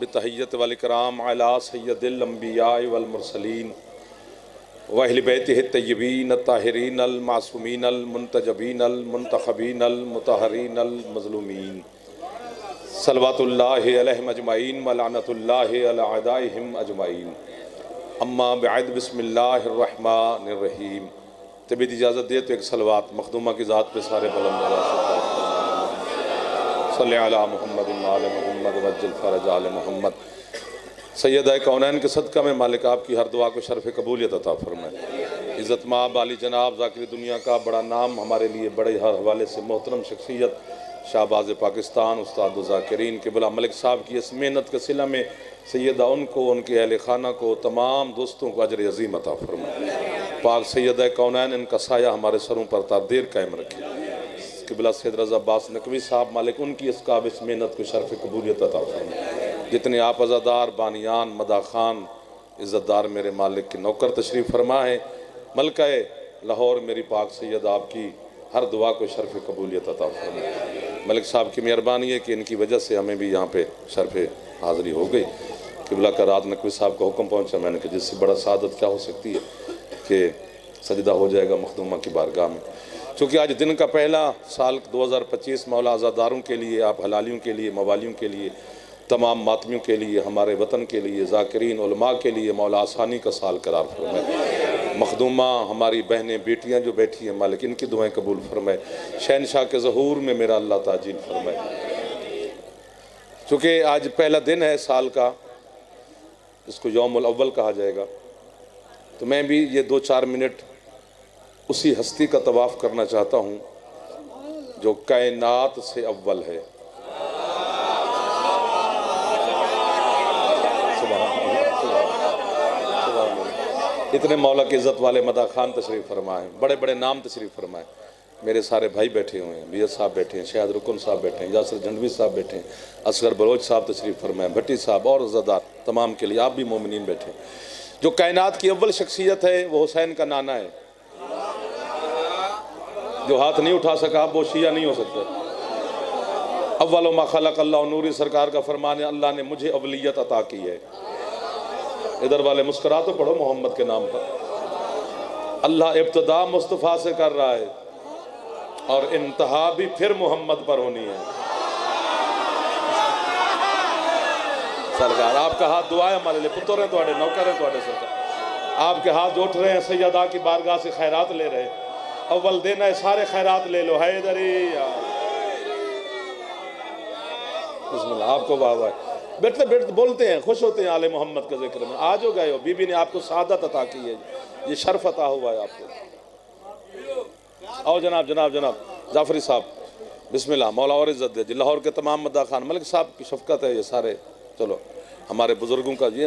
बितहियत वल इकराम अला सय्यदिल अंबिया वल मुरसलीन व अहले बैतिहि तय्यबीन ताहिरीन अल मासूमीन अल मुंतजबीन अल मुंतखबीन अल मुतहरीन अल मज़लूमीन सल्लवातुल्लाहि अलैहिम अजमईन व लानतुल्लाहि अला अदाइहिम अजमईन। अम्मा बअद बिस्मिल्लाहिर रहमानिर रहीम। तब इजाज़त दे तो एक सलवात मखदूमा की ज़ात पे सारे बुलंद सल्ले अला मुहम्मद आले मुहम्मद वज्जल फरज आले मुहम्मद। सैयद कौनैन के सदका में मालिक आपकी हर दुआ को शर्फ़ कबूलियत अता फरमाए। इज़्ज़त माब आली जनाब ज़ाकिर दुनिया का बड़ा नाम, हमारे लिए बड़े हर हवाले से मोहतरम शख्सियत शाहबाज़ पाकिस्तान उस्ताद ज़ाकिरीन क़िबला मलिक साहब की इस मेहनत के सिला में सैयदा उनको, उनके अहल खाना को, तमाम दोस्तों को अजर अज़ीम अता फरमाए। पाक सैयद कौनैन इनका साया हमारे सरों पर तारदेर कायम रखे। क़िबला सैयद रज़ा अब्बास नकवी साहब मालिक उनकी इस काबिज़ मेहनत को शर्फ़ कबूलियत अता फरमाए। जितने आप अज़ादार बानियान मदा खान इज़्ज़तदार मेरे मालिक के नौकर तशरीफ़ फरमा है, मलका लाहौर मेरी पाक सैयद आपकी हर दुआ को शर्फ़ कबूलियत अता फरमाए। मलिक साहब की मेहरबानी है कि इनकी वजह से हमें भी यहाँ पे शर्फ़ हाज़री हो गई। क़िबला का रात नकवी साहब का हुक्म पहुँचा, मैंने कहा जिससे बड़ा सादत क्या हो सकती है कि सजदा हो जाएगा मखदूमा की बारगाह में। चूँकि आज दिन का पहला साल 2025 मौला आज़ादारों के लिए, आप हलालियों के लिए, मवालियों के लिए, तमाम मातमियों के लिए, हमारे वतन के लिए, ज़ाकिरीन उलमा के लिए मौला आसानी का साल करार फरमाए। मखदूमा हमारी बहनें बेटियां जो बैठी हैं मालिक इनकी दुआएं कबूल फरमाए। शहनशाह के ज़हूर में मेरा अल्लाह ताजील फरमाए। चूँकि आज पहला दिन है साल का, इसको यौमुल अव्वल कहा जाएगा, तो मैं भी ये 2-4 मिनट उसी हस्ती का तवाफ़ करना चाहता हूँ जो कायनात से अव्वल है। इतने मौला की इज़्ज़त वाले मदा खान तशरीफ़ फरमाए, बड़े बड़े नाम तशरीफ़ फरमाए। मेरे सारे भाई बैठे हुए हैं, बियत साहब बैठे हैं, शायद रुकन साहब बैठे हैं, यासर जंडवी साहब बैठे हैं, असगर बलोच साहब तशरीफ़ फरमाए, भट्टी साहब और ज़दार तमाम के लिए आप भी मोमिनीन बैठे। जो कायनात की अव्वल शख्सियत है वो हुसैन का नाना है। जो हाथ नहीं उठा सका वो शिया नहीं हो सकता। अव्वल मा खलक़ अल्लाह नूरी सरकार का फरमान है, अल्लाह ने मुझे अवलियत अता की है। इधर वाले मुस्कुरा तो पढ़ो मोहम्मद के नाम पर। अल्लाह इब्तिदा मुस्तफ़ा से कर रहा है और इंतहा भी फिर मोहम्मद पर होनी है। सरकार आपका हाथ दुआ है हमारे लिए, पुत्र हैं थोड़े, नौकर हैं थोड़े, सरकार आपके हाथ जो उठ रहे हैं सैयदा की बारगाह से खैरात ले रहे हैं। अव्वल दिन है, सारे खैरात ले लो। हैदरी बिस्मिल्लाह। आपको वाह वाह, बैठते बैठते बोलते हैं, खुश होते हैं आले मोहम्मद के जिक्र में। आज हो गए हो, बीबी ने आपको सादत अता की है, ये शर्फ अता हुआ है आपको। आओ जनाब जनाब जनाब जाफरी साहब बिस्मिल्लाह। मौला और इज़्ज़त दे जी। लाहौर के तमाम मदा खान मलिक साहब की शफकत है ये सारे। चलो हमारे बुज़ुर्गों का ये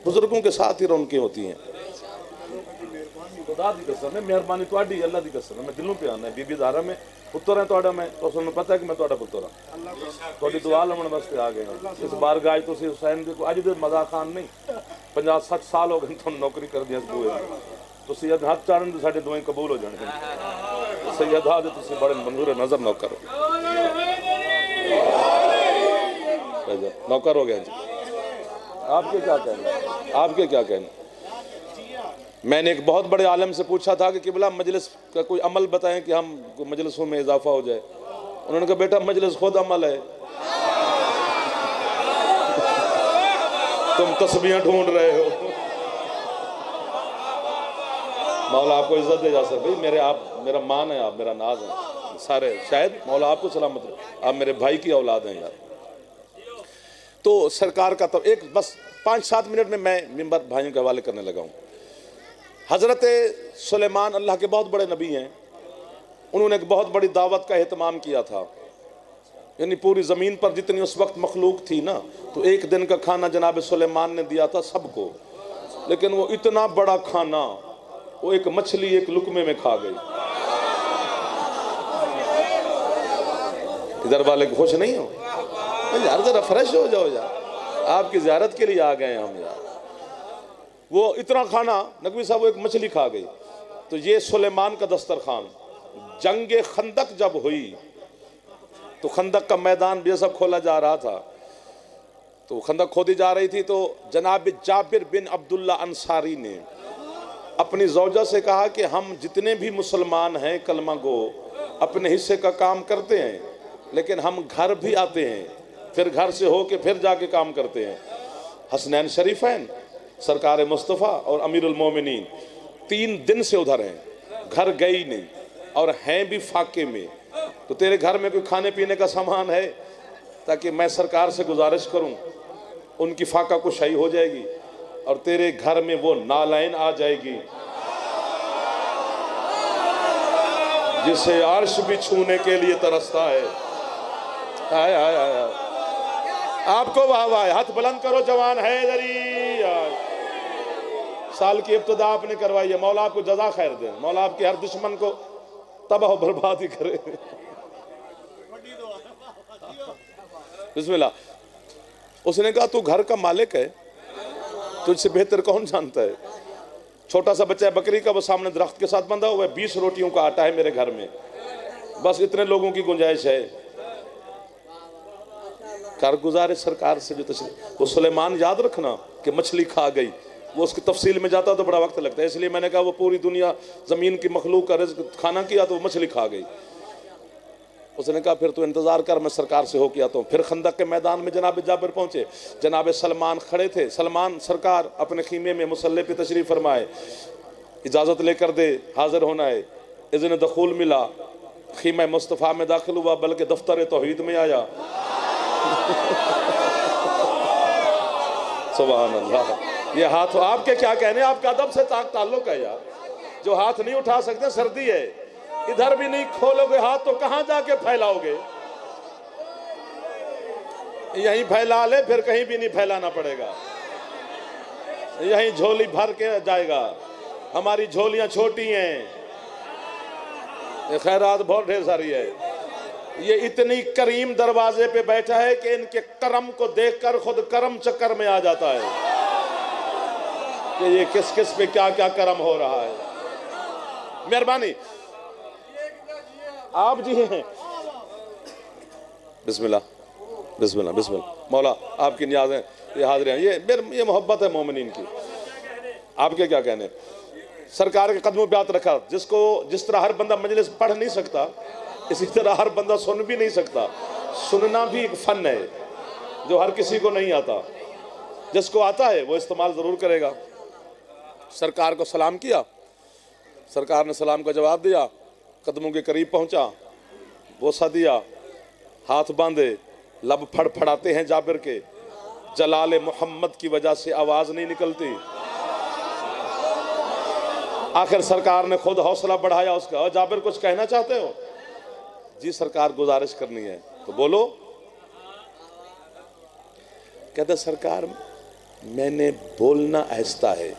बुज़ुर्गों के साथ ही रौनकें होती हैं। खुदा दी कसम है, मेहरबानी तुहाडी, अल्लाह दी कसम है। मैं दिलों पे आना है, बीबी दारा में पुत्र है तुहाडा, मैं तो उन्हें पता है कि मैं तुहाडा पुत्र हाँ। तुहाडी दुआ लमन वास्ते आ गए इस बार गाज तो हुसैन देखो अज दे मदा खान नहीं 50-60 साल हो गए तुहानू नौकरी कर दिया बूए तो सैयद हाथ चाड़न तो साडे दुआएं कबूल हो जाने। सैयद हा तुसीं बड़े मंजूर नजर नौकर हो, नौकर हो गए जी। आपके क्या कहना, आपके क्या कहना। मैंने एक बहुत बड़े आलम से पूछा था कि क़िबला मजलिस का कोई अमल बताएं कि हम मजलिसों में इजाफा हो जाए। उन्होंने कहा बेटा मजलिस खुद अमल है, तुम तस्बीहें ढूंढ रहे हो। मौला आपको इज्जत दे जा सर भाई, मेरे आप मेरा मान है, आप मेरा नाज है सारे। शायद मौला आपको सलामत रहे, आप मेरे भाई की औलाद हैं यार। तो सरकार का तो एक बस 5-7 मिनट में मैं मिंबर भाइयों के हवाले करने लगा हूँ। हज़रत सुलेमान अल्लाह के बहुत बड़े नबी हैं, उन्होंने एक बहुत बड़ी दावत का एहतमाम किया था। यानी पूरी ज़मीन पर जितनी उस वक्त मखलूक थी ना, तो एक दिन का खाना जनाब सुलेमान ने दिया था सबको। लेकिन वो इतना बड़ा खाना वो एक मछली एक लुकमे में खा गई। इधर वाले खुश नहीं हो यार, ज़रा फ्रेश हो जाओ यार, आपकी ज़ियारत के लिए आ गए हम यार। वो इतना खाना नकवी साहब वो एक मछली खा गई। तो ये सुलेमान का दस्तरखान। जंग खंदक जब हुई तो खंदक का मैदान भी सब खोला जा रहा था, तो खंदक खोदी जा रही थी, तो जनाब जाबिर बिन अब्दुल्ला अंसारी ने अपनी ज़ौजा से कहा कि हम जितने भी मुसलमान हैं कलमा गो अपने हिस्से का काम करते हैं, लेकिन हम घर भी आते हैं, फिर घर से हो के फिर जाके काम करते हैं। हसनैन शरीफैन सरकार मुस्तफ़ा और अमीरुल मोमिनीन 3 दिन से उधर हैं, घर गई नहीं और हैं भी फाके में। तो तेरे घर में कोई खाने पीने का सामान है ताकि मैं सरकार से गुजारिश करूं, उनकी फाका कुशाई हो जाएगी और तेरे घर में वो नालाइन आ जाएगी जिसे अर्श भी छूने के लिए तरसता है। आय आय आय आय। आपको वाह वाह, हाथ बुलंद करो जवान है इधरी। साल की इब्तिदा आपने करवाई है, मौला आपको जज़ा खैर दे, मौला आपके हर दुश्मन को तबाह बर्बाद ही करे। बिस्मिल्लाह। उसने कहा तू घर का मालिक है, तुझसे बेहतर कौन जानता है। छोटा सा बच्चा है बकरी का, वो सामने दरख्त के साथ बंधा हुआ है, 20 रोटियों का आटा है मेरे घर में, बस इतने लोगों की गुंजाइश है। कारगुजारे सरकार से जो तशरीफ, वो सुलेमान याद रखना कि मछली खा गई, वो उसकी तफसील में जाता तो बड़ा वक्त लगता है, इसलिए मैंने कहा वो पूरी दुनिया ज़मीन की मखलूक का रिज़्क़ खाना किया तो वो मछली खा गई। उसने कहा फिर तो इंतज़ार कर, मैं सरकार से होके आता हूँ। फिर खंदक के मैदान में जनाब जाबिर पहुँचे, जनाब सलमान खड़े थे। सलमान सरकार अपने खीमे में मुसल्ले पे तशरीफ़ फरमाए, इजाज़त लेकर दे, हाज़िर होना है। इज़्न दखूल मिला, खीमा मुस्तफ़ा में दाखिल हुआ, बल्कि दफ्तर तौहीद में आया। सुभान अल्लाह। ये हाथ आपके क्या कहने, आपका अदब से ताल्लुक है यार। जो हाथ नहीं उठा सकते, सर्दी है, इधर भी नहीं खोलोगे हाथ तो कहां जाके फैलाओगे। यहीं फैला ले, फिर कहीं भी नहीं फैलाना पड़ेगा, यहीं झोली भर के जाएगा। हमारी झोलियां छोटी हैं, खैरात बहुत ढेर सारी है। ये इतनी करीम दरवाजे पे बैठा है कि इनके करम को देखकर खुद करम चक्कर में आ जाता है कि ये किस किस पे क्या क्या करम हो रहा है। मेहरबानी आप जी हैं। बिस्मिल्लाह बिस्मिल्लाह बिस्मिल्लाह। मौला आपकी नियाज़ें, ये हाज़िर हैं, ये मोहब्बत है मोमिनीन की। आपके क्या कहने। सरकार के कदमों पे हाथ रखा। जिसको जिस तरह हर बंदा मजलिस पढ़ नहीं सकता, इसी तरह हर बंदा सुन भी नहीं सकता। सुनना भी एक फ़न है जो हर किसी को नहीं आता। जिसको आता है वो इस्तेमाल ज़रूर करेगा। सरकार को सलाम किया, सरकार ने सलाम का जवाब दिया, कदमों के करीब पहुंचा, बोसा दिया, हाथ बांधे, लब फड़फड़ाते हैं जाबिर के, जलाले मोहम्मद की वजह से आवाज़ नहीं निकलती। आखिर सरकार ने खुद हौसला बढ़ाया उसका। और जाबिर कुछ कहना चाहते हो? जी सरकार गुजारिश करनी है। तो बोलो। कहते सरकार मैंने बोलना आहिस्ता है,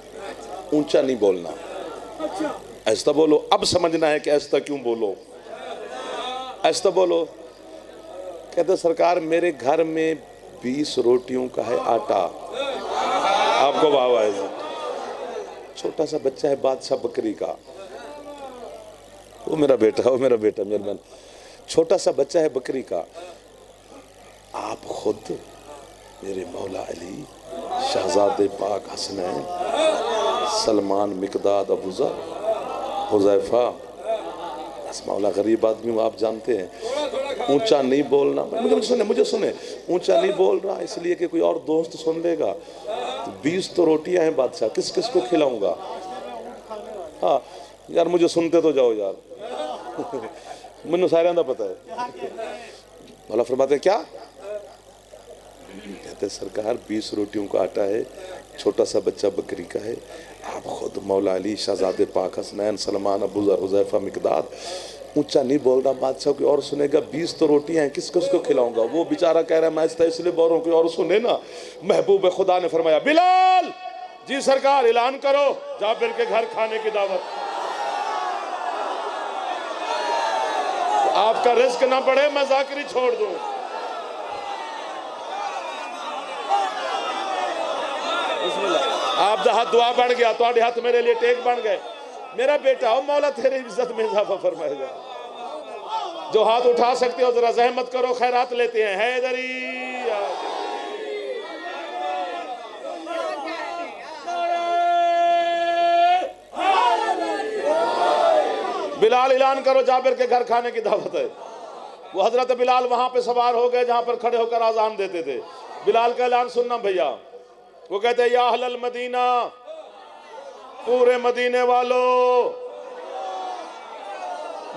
ऊंचा नहीं बोलना, आहिस्ता बोलो। अब समझना है कि आहिस्ता क्यों बोलो, आहिस्ता बोलो। कहते सरकार मेरे घर में 20 रोटियों का है आटा। आपको वाह वाह। छोटा सा बच्चा है बादशाह बकरी का, वो मेरा बेटा, वो मेरा बेटा, मेरा मन। छोटा सा बच्चा है बकरी का। आप खुद मेरे मौला अली, शहजादे पाक हसनैन, सलमान, मिकदाद, अबू ज़र, हुज़ैफा, मौला गरीब आदमी हूँ, आप जानते हैं। ऊंचा नहीं बोलना। मुझे सुने, ऊंचा नहीं बोल रहा इसलिए कि कोई और दोस्त सुन लेगा। 20 तो रोटियां हैं बादशाह, किस किस को खिलाऊंगा। हाँ यार मुझे सुनते तो जाओ यार। मैनू सारे का पता है। मौला फरमाते हैं क्या? कहते सरकार 20 रोटियों का आटा है, छोटा सा बच्चा बकरी का है। आप खुद मौला अली, शहजादे पाक हसनैन, सलमान, अबू ज़र, हुज़ैफा, मिकदाद। ऊंचा नहीं बोल रहा बादशाह, कोई और सुनेगा। 20 तो रोटियां हैं, किस किस को खिलाऊंगा। वो बेचारा कह रहा है मैं इसलिए बोल रहा हूँ कोई और सुने ना। महबूब खुदा ने फरमाया बिलाल जी सरकार ऐलान करो जाबिर के घर खाने की दावत। आपका रिस्क ना बढ़े, मैं जाकिरी छोड़ दूं। आप हाथ दुआ बन गया, तो हाथ मेरे लिए टेक बन गए। मेरा बेटा हो, मौला तेरी इज्जत में इजाफा फरमाएगा। जो हाथ उठा सकते हो जरा जहमत करो, खैरात लेते हैं। हैदरी बिलाल ऐलान करो जाबिर के घर खाने की दावत है। वो हजरत बिलाल वहां पे सवार हो गए जहां पर खड़े होकर आजान देते थे। बिलाल का ऐलान सुनना भैया। वो कहते हैं या अहलल मदीना, पूरे मदीने वालों,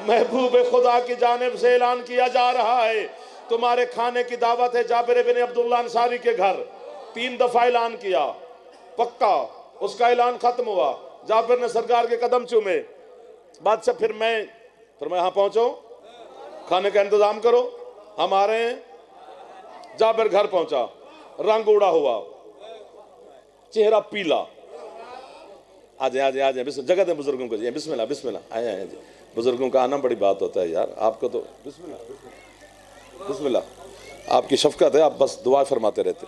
महबूब खुदा की जानिब से ऐलान किया जा रहा है तुम्हारे खाने की दावत है जाबिर बिन अब्दुल्ला अंसारी के घर। 3 दफा ऐलान किया, पक्का। उसका ऐलान खत्म हुआ, जाबिर ने सरकार के कदम चूमे। बादशाह फिर मैं यहाँ पहुंचो, खाने का इंतजाम करो, हम आ रहे हैं। जाबिर घर पहुंचा, रंग उड़ा हुआ, चेहरा पीला। आ जाए जगह दे बुजुर्गों को जी, बिस्मिल्लाह बिस्मिल्लाह, आए जी। बुजुर्गों का आना बड़ी बात होता है यार, आपको तो बिस्मिल्लाह बिस्मिल्लाह, आपकी शफकत है, आप बस दुआ फरमाते रहते।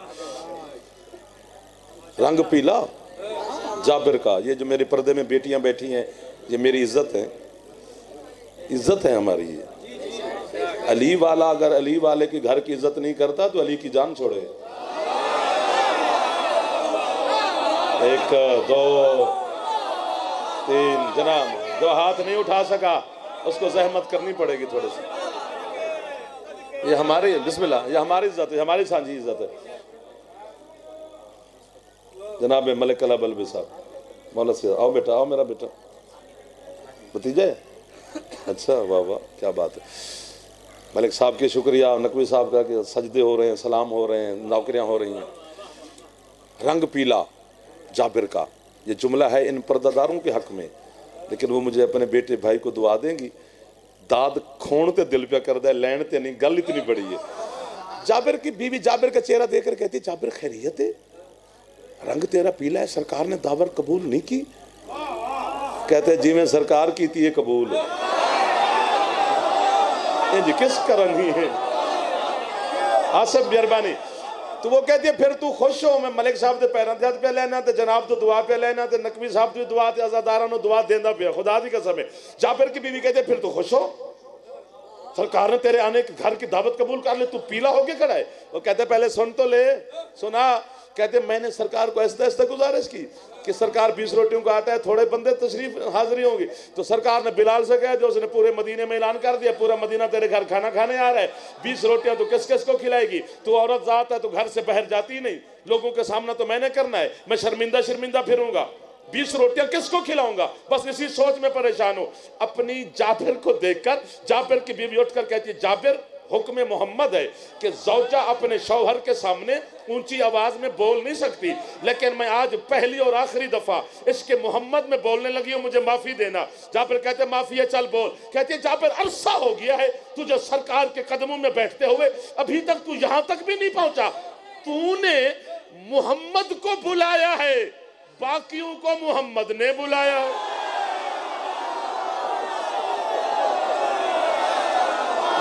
रंग पीला जाबिर का। ये जो मेरे पर्दे में बेटियां बैठी हैं, ये मेरी इज्जत है, इज्जत है हमारी। ये अली वाला अगर अली वाले के घर की इज्जत नहीं करता तो अली की जान छोड़े। 1 2 3 जनाब, जो हाथ नहीं उठा सका उसको जहमत करनी पड़ेगी थोड़ी सी। ये हमारी बिस्मिल्लाह, ये हमारी इज्जत है, हमारी सांझी इज्जत है। जनाब मलिक कला बल्बी साहब, मौला से आओ बेटा, आओ मेरा बेटा, भतीजा है। अच्छा वाह वाह, क्या बात है। मलिक साहब के शुक्रिया, नकवी साहब का कि सजदे हो रहे हैं, सलाम हो रहे हैं, नौकरियां हो रही हैं। रंग पीला जाबिर का, ये जुमला है इन पर्दादारों के हक में, लेकिन वो मुझे अपने बेटे भाई को दुआ देंगी। दाद खोण ते दिल पे कर दे, लैन ते नहीं, गल इतनी बड़ी है। जाबिर की बीवी जाबिर का चेहरा देखकर कहती, जाबिर खैरियत है? रंग तेरा पीला है, सरकार ने दावत कबूल नहीं की? कहते जिमें सरकार की थी ये कबूल है। जी किस करंगी है आसफ बिरबानी। तो वो कहती है फिर तू खुश हो, मैं मलिक साहब के पैरों ते हथ पे लेना, तो जनाब तो दुआ पे लेना, तो नकवी साहब की दुआ, आजादारा दुआ देना पे, खुदा की कसम है। जाबिर की बीवी कहते फिर तू खुश हो, सरकार ने तेरे आने के घर की दावत कबूल कर ले, तू पीला होके खड़ा है। वो कहते पहले सुन तो ले। सुना? कहते मैंने सरकार को ऐसा ऐसा गुजारिश की कि सरकार 20 रोटियों का आटा है, थोड़े बंदे तशरीफ हाजिरी होंगी। तो सरकार ने बिलाल से कहा, जो उसने पूरे मदीने में ऐलान कर दिया, पूरा मदीना तेरे घर खाना खाने आ रहा है। 20 रोटियां तो किस किस को खिलाएगी? तू औरत जात है तो घर से बाहर जाती नहीं, लोगों के सामना तो मैंने करना है, मैं शर्मिंदा शर्मिंदा फिरूंगा, 20 रोटियां किसको खिलाऊंगा? बस इसी सोच में परेशान हो। अपनी जाबिर को देखकर जाबिर की बीवी उठकर कहती है, जाबिर हुक्म मोहम्मद है कि ज़ौजा अपने शौहर के सामने ऊंची आवाज में बोल नहीं सकती, लेकिन मैं आज पहली और आखिरी दफा इसके मोहम्मद में बोलने लगी हूं, मुझे माफी देना। जाबिर कहते माफी है, चल बोल। कहते जाबिर अरसा हो गया है तुझे सरकार के कदमों में बैठते हुए, अभी तक तू यहां तक भी नहीं पहुंचा। तूने मोहम्मद को बुलाया है, बाकियों को मोहम्मद ने बुलाया है।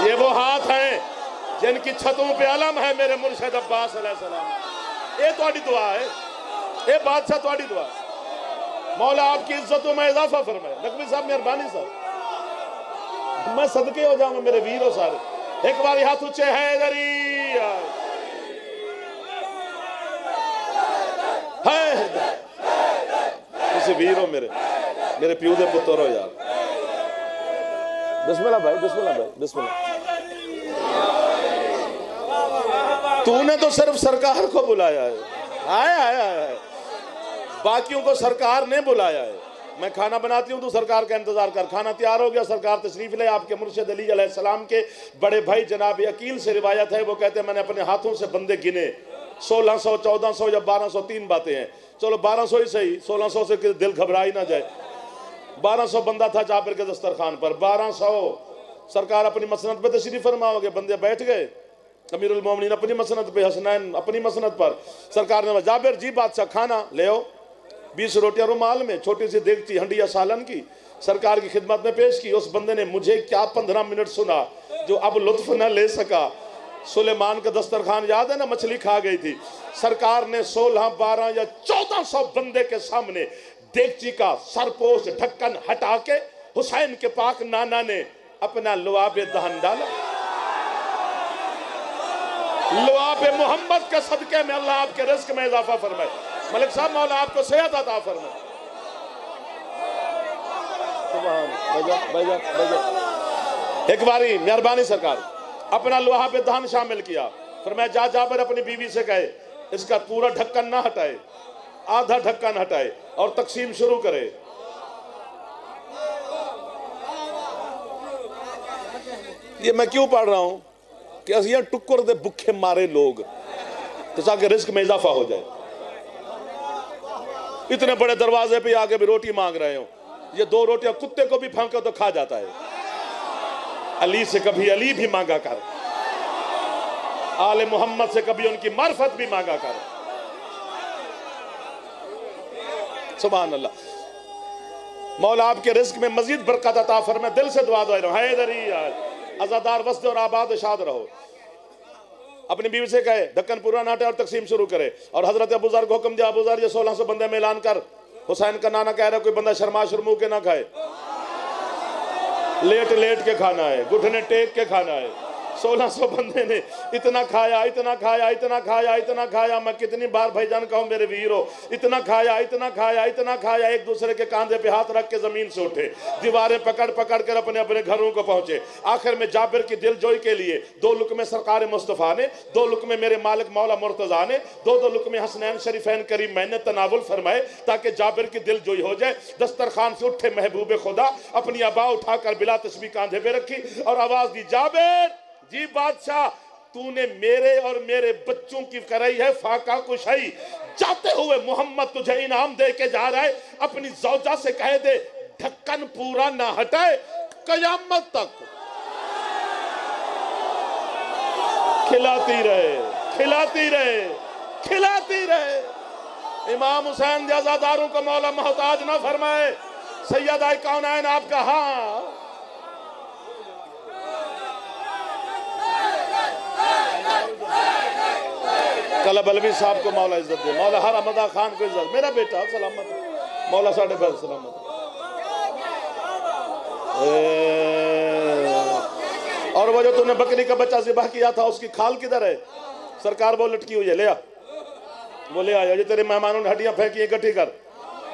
ये वो हाथ हैं जिनकी छतों पे अलम है मेरे मुर्शिद अब्बास अलैहिस्सलाम। ये तुम्हारी दुआ है, ये बादशाह तुम्हारी दुआ है। मौला आपकी इज्जतों में इजाफा फरमाए। नकवी साहब मेहरबानी साहब, मैं सदके हो जाऊंगा मेरे वीरों सारे। एक बार हाथ ऊंचे है तुसी वीर हो मेरे प्यू दे पुत्र हो यार। बिस्मिल्लाह भाई, बिस्मिल्लाह भाई, बिस्मिल्लाह। तूने तो सिर्फ सरकार को बुलाया है, आया बाकियों को सरकार ने बुलाया है। मैं खाना बनाती हूँ, तू सरकार का इंतजार कर। खाना तैयार हो गया, सरकार तशरीफ ले। आपके मुर्शिद अली अलैहिस्सलाम के बड़े भाई जनाब अकील से रिवायत है, वो कहते हैं मैंने अपने हाथों से बंदे गिने, 1600 1400 या 1200, 3 बातें हैं। चलो 1200 ही सही, 1600 से दिल घबरा ही ना जाए। 1200 बंदा था जाबिर के दस्तरखान पर। 1200 सरकार अपनी मसनद पे तशरीफ फरमाओगे, बंदे बैठ गए। अमीरुल मोमिनीन अपनी मसनद पे, हसनैन अपनी मसनद पर। सरकार ने जाबिर जी बादशाह खाना ले आओ। 20 रोटियां रुमाल में, छोटी सी देगची हंडिया सालन की, सरकार की खिदमत में पेश की। उस बंदे ने मुझे क्या 15 मिनट सुना जो अब लुत्फ न ले सका। सुलेमान का दस्तरखान याद है ना, मछली खा गई थी। सरकार ने 16 12 या 1400 बंदे के सामने देगची का सरपोश ढक्कन हटा के हुसैन के पाक नाना ने अपना लुआबे दहन डाला। लुआबे मोहम्मद के सदके में अल्लाह आपके रिज़्क़ में इजाफा फरमाए। मलिक साहब मौला आपको सेहत अता फरमाए। एक बारी मेहरबानी सरकार अपना लोहा पे धान शामिल किया, फिर मैं जा जाबर अपनी बीवी से कहे इसका पूरा ढक्कन ना हटाए, आधा ढक्कन हटाए और तकसीम शुरू करे। ये मैं क्यों पढ़ रहा हूं कि असियां टुक्कर दे भुखे मारे लोग तो ताकि रिस्क में इजाफा हो जाए। इतने बड़े दरवाजे पे आके भी रोटी मांग रहे हो, ये 2 रोटियां कुत्ते को भी फेंको तो खा जाता है। अली से कभी अली भी मांगा कर, आले मोहम्मद से कभी उनकी मार्फत भी मांगा कर। सुभान अल्लाह। मौला आपके रिस्क में मजीद बरकत अता फरमाए। दिल से दुआ दे रहा हूं, हैदरी आजादार वस्ते और आबाद शाद रहो। अपनी बीवी से कहे ढक्कन पूरा नाटे और तकसीम शुरू करे। और हजरत अबू ज़र को हुक्म दिया, अबू ज़र ये 1600 बंदे में ऐलान कर, हुसैन का नाना कह रहा है कोई बंदा शर्मा शर्मू के ना खाए, लेट लेट के खाना है, घुटने टेक के खाना है। 1600 बंदे ने इतना खाया, इतना खाया, इतना खाया, इतना खाया। मैं कितनी बार भाईजान कहूं मेरे वीरो, इतना खाया, इतना खाया, इतना खाया। एक दूसरे के कांधे पे हाथ रख के जमीन से उठे, दीवारें पकड़ पकड़ कर अपने अपने घरों को पहुंचे। आखिर में जाबिर की दिलजोई के लिए 2 लुक़्मे सरकार मुस्तफ़ा ने, 2 लुक़्मे मेरे मालिक मौला मुर्तज़ा ने, 2 लुक़्मे हसनैन शरीफैन करीम मैंने तनावुल फरमाए ताकि जाबिर की दिलजोई हो जाए। दस्तरखान से उठे महबूब खुदा, अपनी अबा उठाकर बिला तस्बीह कांधे पे रखी और आवाज दी, जाबिर जी बादशाह तूने मेरे और मेरे बच्चों की कराई है फाका कुशाई। जाते हुए मोहम्मद तुझे इनाम दे के जा रहा है, अपनी जौजा से कह दे ढक्कन पूरा ना हटाए कयामत तक खिलाती रहे, खिलाती रहे, खिलाती रहे। इमाम हुसैन के अज़ादारों को मौला मोहताज ना फरमाए। सैयद कौनैन आपका हाँ कलब अलवी साहब को मौला इज्जत दे, मौला हर अहमदा खान को इज्जत, मेरा बेटा सलामत, मौला साढ़े भाई सलामत। और वो जो तूने बकरी का बच्चा ज़िबह किया था उसकी खाल किधर है? सरकार वो लटकी हुई है, ले आ, वो ले आया। ये तेरे मेहमानों ने हड्डियां फेंकी इकट्ठी कर,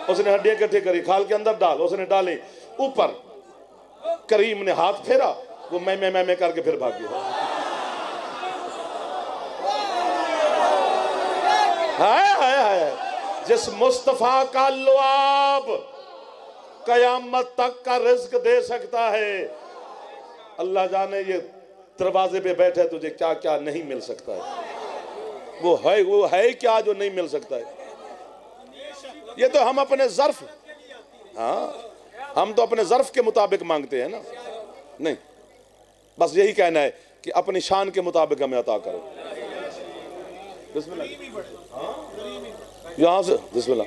उसने हड्डियां इकट्ठी करी, खाल के अंदर डाल, उसने डाली ऊपर। करीम ने हाथ फेरा, वो मैं करके फिर भाग गया। जिस मुस्तफा का लुआब कयामत तक का रिज्क दे सकता है, अल्लाह जाने ये दरवाजे पे बैठे तुझे क्या क्या नहीं मिल सकता है। वो है क्या जो नहीं मिल सकता है? ये तो हम अपने ज़र्फ, हाँ हम तो अपने ज़र्फ के मुताबिक मांगते हैं ना। नहीं, बस यही कहना है कि अपनी शान के मुताबिक हमें अता करो। यहाँ से बिस्मिल्लाह।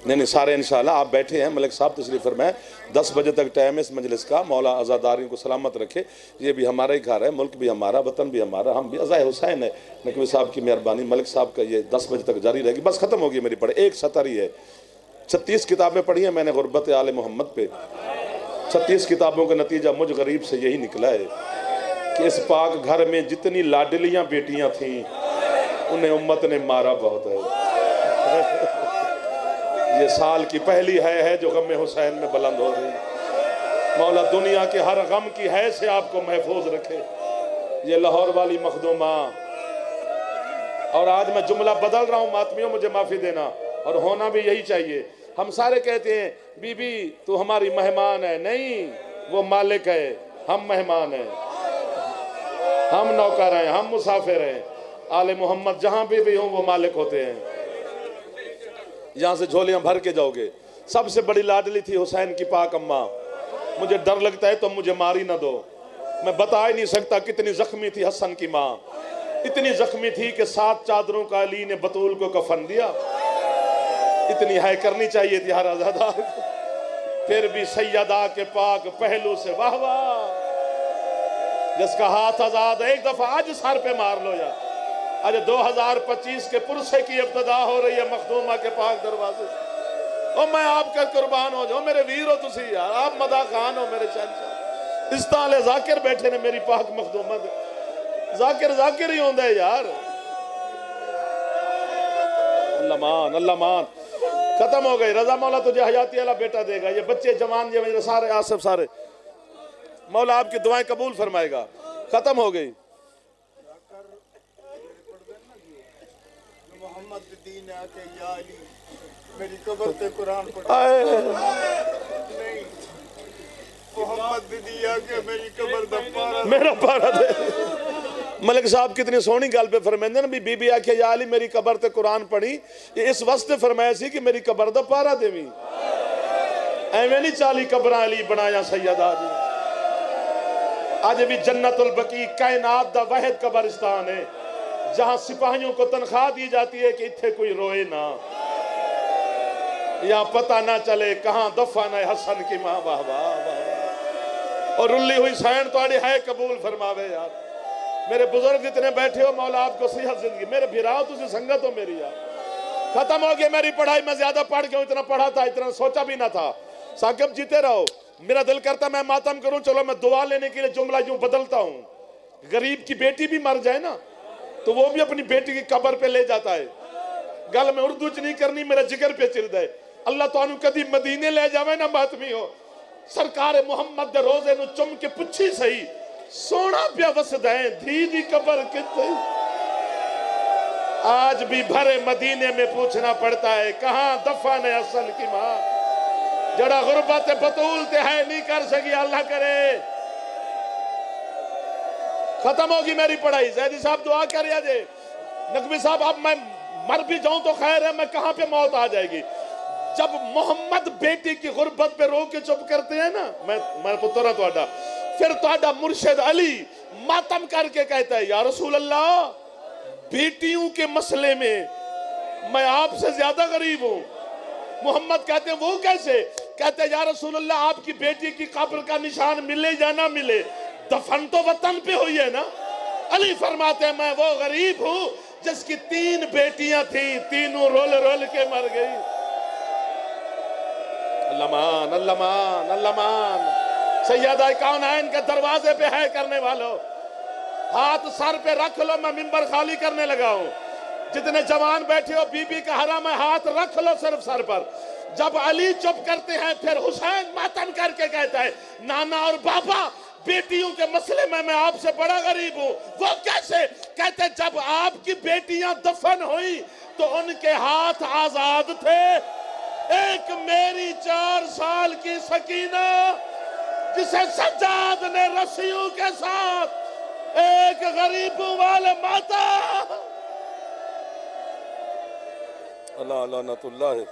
नहीं सारे इंशाल्लाह आप बैठे हैं, मलिक साहब तशरीफ फरमाएं। 10 बजे तक टाइम है इस मजलिस का। मौला आज़ादारियों को सलामत रखे। ये भी हमारा ही घर है, मुल्क भी हमारा, वतन भी हमारा, हम भी। अज़ाए हुसैन है, नकवी साहब की मेहरबानी, मलिक साहब का ये 10 बजे तक जारी रहेगी। बस ख़त्म होगी मेरी पढ़े, 1 सतर ही है। 36 किताबें पढ़ी हैं मैंने गुरबत आले मोहम्मद पे। 36 किताबों का नतीजा मुझ गरीब से यही निकला है कि इस पाक घर में जितनी लाडलियां बेटियां थीं उन्हें उम्मत ने मारा बहुत है। ये साल की पहली है जो गम हुसैन में बुलंद हो रही। मौला दुनिया के हर गम की है से आपको महफूज रखे। ये लाहौर वाली मखदूमा, और आज मैं जुमला बदल रहा हूँ मातमियों, मुझे माफ़ी देना, और होना भी यही चाहिए। हम सारे कहते हैं बीबी तू हमारी मेहमान है, नहीं वो मालिक है, हम मेहमान हैं, हम नौकर हैं, हम मुसाफिर हैं। आले मोहम्मद जहाँ भी हों वो मालिक होते हैं। यहाँ से झोलियाँ भर के जाओगे। सबसे बड़ी लाडली थी हुसैन की पाक अम्मा। मुझे डर लगता है तो मुझे मारी ना दो। मैं बता ही नहीं सकता कितनी जख्मी थी हसन की माँ। इतनी जख्मी थी कि 7 चादरों का अली ने बतूल को कफन दिया। इतनी है करनी चाहिए थी हर आज़ादार को। फिर भी सैयदा के पाक पहलू से वाह वाह, जिसका हाथ आजाद एक दफा आज सर पे मार लो यार। आज 2025 के पुरसे की इब्तिदा हो रही है मखदूमा के पाक दरवाजे से। और मैं आपका कुर्बान हो जाऊं मेरे वीर हो तुसी यार, आप मदा खान हो मेरे शहंशाह। इस ताले जाकिर बैठे ने मेरी पाक मखदूमा दे। जाकिर जाकिर ही होंदा है यार। अल्लाह अल्लाह मान, अल्लाह मान। खत्म हो गई। रजा मौला तुझे हयाती वाला बेटा देगा। ये बच्चे जवान ये मेरे सारे आसिफ सारे मौला आपकी दुआएं कबूल फरमाएगा। खत्म हो गई। मोहम्मद दीन आके या अली मेरी कब्र पे कुरान पढ़ नहीं मोहम्मद दीदी आके मेरी कब्र दा पारा मेरा पारा दे। मलिक साहब कितनी सोहनी गल पे फरमाते ना भी बीबी आखे या अली मेरी कब्र ते कुरान पढ़ी। ये इस वास्ते फरमाया सी कि मेरी कब्र दा पारा देवी। एवें नहीं 40 कब्रां अली बनाया सैयदा जी। आज भी जन्नतुल बकी कायनात दा वाहिद कब्रिस्तान है जहां सिपाहियों को तनख्वाह दी जाती है कि इत्थे कोई रोए ना या पता ना चले कहां दफन है हसन की मां। वाह वाह वाह। और रुल्ली हुई सैन तुम्हारी है कबूल फरमावे यार। मेरे बुजुर्ग जितने बैठे हो मौला आपको सेहत जिंदगी। मेरे भिराओ तुझे संगत हो मेरी यार। खत्म हो गया मेरी पढ़ाई। मैं ज्यादा पढ़ के इतना पढ़ा था इतना सोचा भी ना था। साकिब जीते रहो। मेरा दिल करता मैं मातम करूं। चलो मैं दुआ लेने के लिए जुमला यूं बदलता हूं। गरीब की बेटी भी मर जाए ना तो वो भी अपनी बेटी की कब्र पे ले जाता है। गल में उर्दू च नहीं करनी मेरा जिगर पे चिर दे। अल्लाह तुहानू कदी मदीने ले जावे ना मातमी हो सरकार मोहम्मद दे रोजे नु चुम के पुछी सही सोना पिया वसदा है धी दी कब्र किथे। आज भी भरे मदीने में पूछना पड़ता है कहां दफन है असल की मां। जड़ा गुरबत बतूल ते है नहीं कर सकी अल्लाह करे। खत्म होगी मेरी पढ़ाई। जैदी साहब दुआ करिए जे। नकवी साहब अब मैं मर भी जाऊं तो खैर है। मैं कहां पे मौत आ जाएगी। जब मोहम्मद बेटी की गुरबत पे रो के चुप करते हैं ना मैं पुत्र तुहाडा फिर तुहाडा मुर्शिद अली मातम करके कहता है या रसूल अल्लाह बेटियों के मसले में मैं आपसे ज्यादा गरीब हूं। मोहम्मद कहते हैं वो कैसे। कहते हैं या रसूल अल्लाह आपकी बेटी की कब्र का निशान मिले या ना मिले दफन तो वतन पे हुई है ना। अली फरमाते हैं मैं वो गरीब हूं जिसकी 3 बेटियां थी तीनों रोल रोल के मर गई। अल्लाह मान, अल्लाह मान, अल्लाह मान। सैयदा कौनैन के दरवाजे पे है करने वालों हाथ सर पे रख लो। मैं मिंबर खाली करने लगा हूं। जितने जवान बैठे हो बीबी का हराम है हाथ रख लो सिर्फ सर पर। जब अली चुप करते हैं फिर हुसैन मातम करके कहता है नाना और बाबा बेटियों के मसले में मैं आपसे बड़ा गरीब हूं। वो कैसे। कहते जब आपकी बेटियां दफन हुई तो उनके हाथ आजाद थे। एक मेरी 4 साल की सकीना जिसे सज्जाद ने रस्सियों के साथ एक गरीबों वाले माता। अल्लाह अल्लाह नतुल्लाह है।